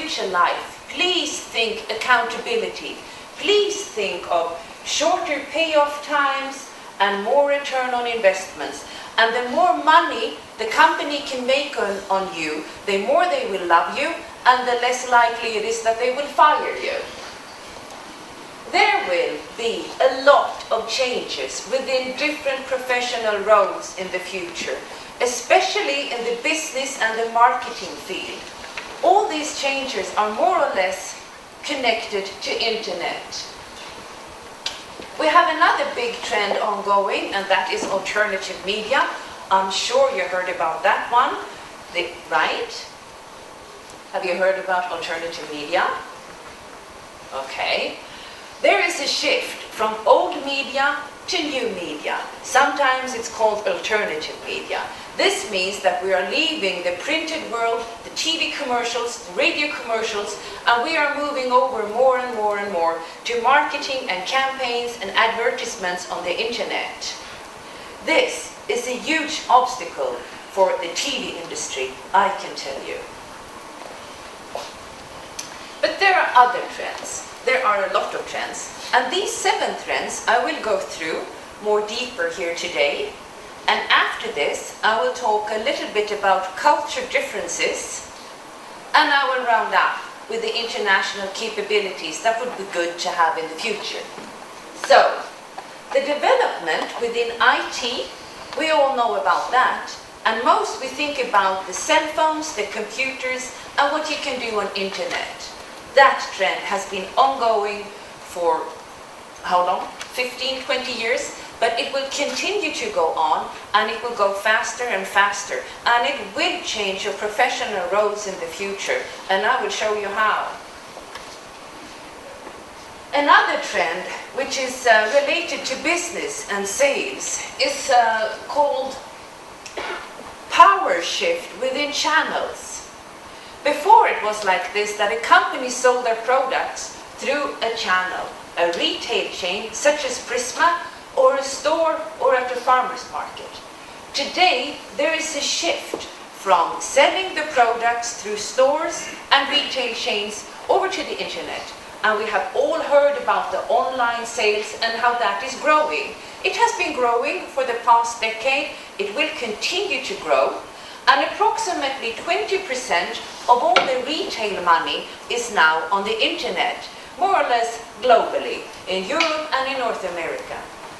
richer life, please think accountability. Please think of shorter payoff times and more return on investments. And the more money the company can make on you, the more they will love you, and the less likely it is that they will fire you. There will be a lot of changes within different professional roles in the future, especially in the business and the marketing field. All these changes are more or less connected to internet. We have another big trend ongoing, and that is alternative media. I'm sure you heard about that one, right? Have you heard about alternative media? Okay. There is a shift from old media to new media. Sometimes it's called alternative media. This means that we are leaving the printed world, the TV commercials, radio commercials, and we are moving over more and more and more to marketing and campaigns and advertisements on the internet. This is a huge obstacle for the TV industry, I can tell you. But there are other trends. There are a lot of trends. And these 7 trends I will go through more deeper here today. And after this, I will talk a little bit about culture differences, and I will round up with the international capabilities that would be good to have in the future. So, the development within IT, we all know about that, and most we think about the cell phones, the computers, and what you can do on internet. That trend has been ongoing for how long? 15, 20 years? But it will continue to go on, and it will go faster and faster, and it will change your professional roles in the future, and I will show you how. Another trend, which is related to business and sales, is called power shift within channels. Before it was like this, that a company sold their products through a channel, a retail chain such as Prisma, or a store, or at a farmer's market. Today, there is a shift from selling the products through stores and retail chains over to the internet. And we have all heard about the online sales and how that is growing. It has been growing for the past decade. It will continue to grow. And approximately 20% of all the retail money is now on the internet, more or less globally, in Europe and in North America.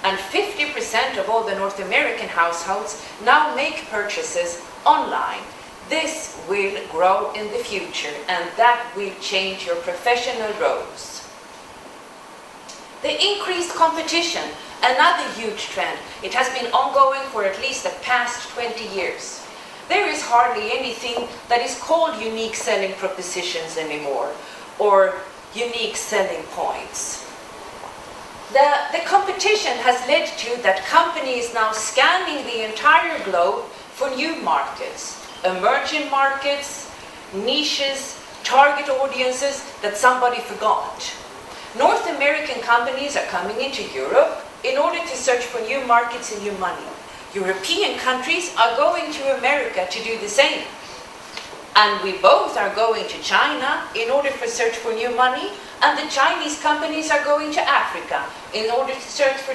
And 50% of all the North American households now make purchases online. This will grow in the future, and that will change your professional roles. The increased competition, another huge trend. It has been ongoing for at least the past 20 years. There is hardly anything that is called unique selling propositions anymore, or unique selling points. The competition has led to that companies now scanning the entire globe for new markets, emerging markets, niches, target audiences that somebody forgot. North American companies are coming into Europe in order to search for new markets and new money. European countries are going to America to do the same. And we both are going to China in order to search for new money, and the Chinese companies are going to Africa in order to search for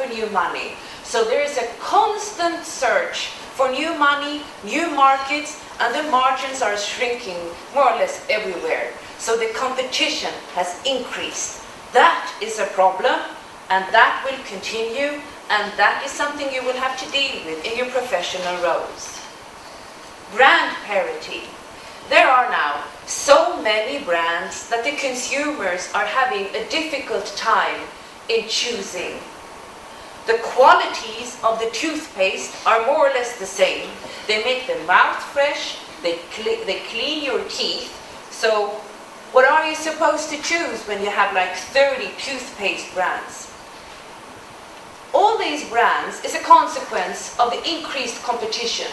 new money. So there is a constant search for new money, new markets, and the margins are shrinking more or less everywhere. So the competition has increased. That is a problem, and that will continue, and that is something you will have to deal with in your professional roles. Brand parity. There are now so many brands that the consumers are having a difficult time in choosing. The qualities of the toothpaste are more or less the same. They make the mouth fresh, they clean your teeth. So what are you supposed to choose when you have like 30 toothpaste brands? All these brands is a consequence of the increased competition.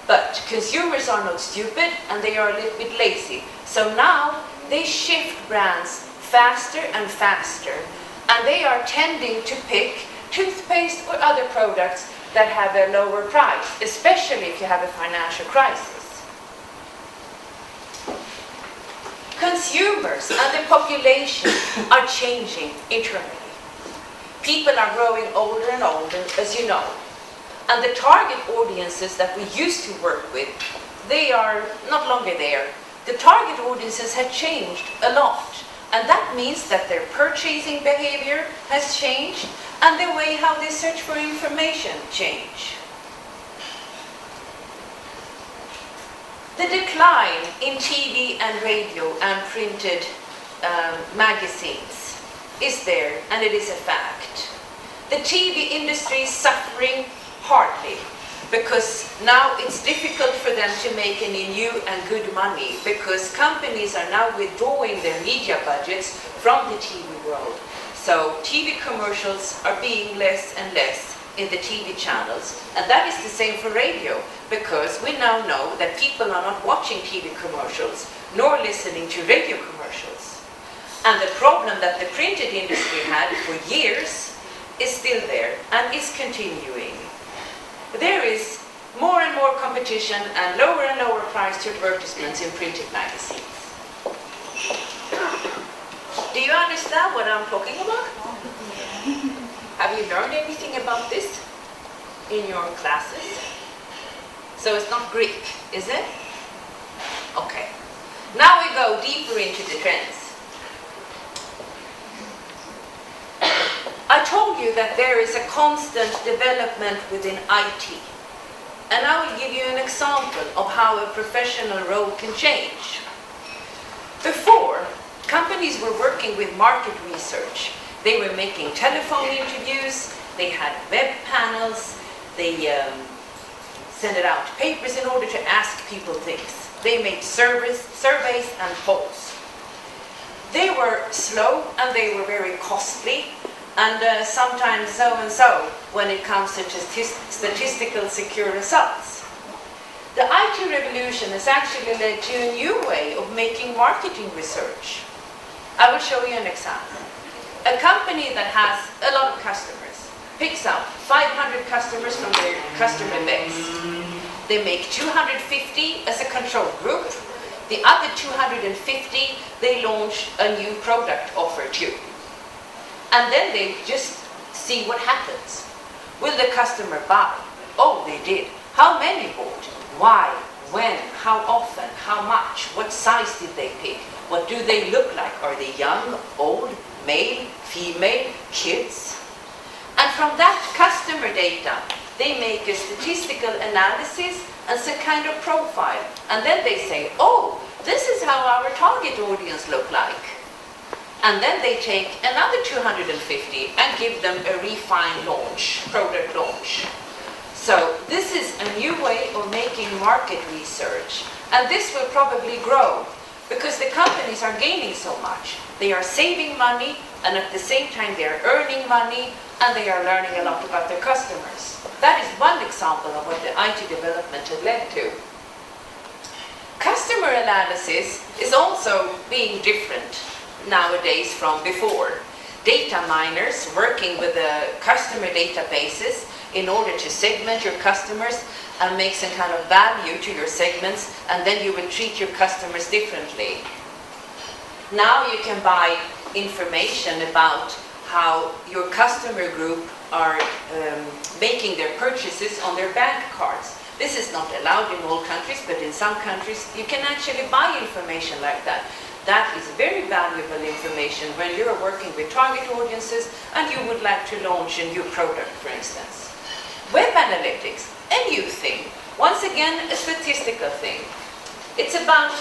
But consumers are not stupid, and they are a little bit lazy. So now they shift brands faster and faster, and they are tending to pick toothpaste or other products that have a lower price, especially if you have a financial crisis. consumers and the population are changing internally. People are growing older and older, as you know. And the target audiences that we used to work with, they are not longer there. The target audiences have changed a lot. And that means that their purchasing behavior has changed and the way how they search for information change. The decline in TV and radio and printed magazines is there, and it is a fact. The TV industry is suffering hardly because now it's difficult for them to make any new and good money because companies are now withdrawing their media budgets from the TV world. So TV commercials are being less and less in the TV channels. And that is the same for radio, because we now know that people are not watching TV commercials nor listening to radio commercials. And the problem that the printed industry had for years is still there and is continuing. There is more and more competition and lower priced advertisements in printed magazines. Do you understand what I'm talking about? Have you learned anything about this in your classes? So it's not Greek, is it? Okay. Now we go deeper into the trends. I told you that there is a constant development within IT. And I will give you an example of how a professional role can change. Before, companies were working with market research. They were making telephone interviews, they had web panels, they sent out papers in order to ask people things. They made surveys and polls. They were slow and they were very costly, and sometimes so when it comes to statistical secure results. The IT revolution has actually led to a new way of making marketing research. I will show you an example. A company that has a lot of customers picks up 500 customers from their customer base. They make 250 as a control group. The other 250 they launch a new product offer to. And then they just see what happens. Will the customer buy? Oh, they did. How many bought? Why? When? How often? How much? What size did they pick? What do they look like? Are they young, old, male, female, kids? And from that customer data, they make a statistical analysis and some kind of profile. And then they say, oh, this is how our target audience look like. And then they take another 250 and give them a refined launch, product launch. So this is a new way of making market research. And this will probably grow because the companies are gaining so much. They are saving money, and at the same time they are earning money, and they are learning a lot about their customers. That is one example of what the IT development has led to. Customer analysis is also being different nowadays from before. Data miners working with the customer databases in order to segment your customers and make some kind of value to your segments, and then you will treat your customers differently. Now you can buy information about how your customer group are making their purchases on their bank cards. This is not allowed in all countries, but in some countries you can actually buy information like that. That is very valuable information when you're working with target audiences and you would like to launch a new product, for instance. Web analytics, a new thing. Once again, a statistical thing. It's about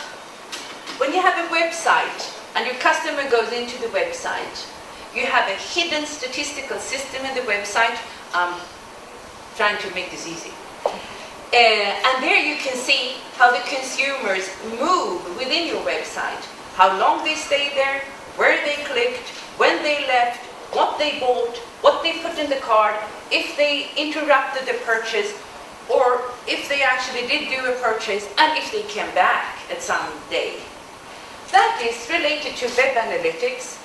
when you have a website and your customer goes into the website, you have a hidden statistical system in the website. I'm trying to make this easy. And there you can see how the consumers move within your website, how long they stayed there, where they clicked, when they left, what they bought, what they put in the cart, if they interrupted the purchase, or if they actually did do a purchase, and if they came back at some day. That is related to web analytics.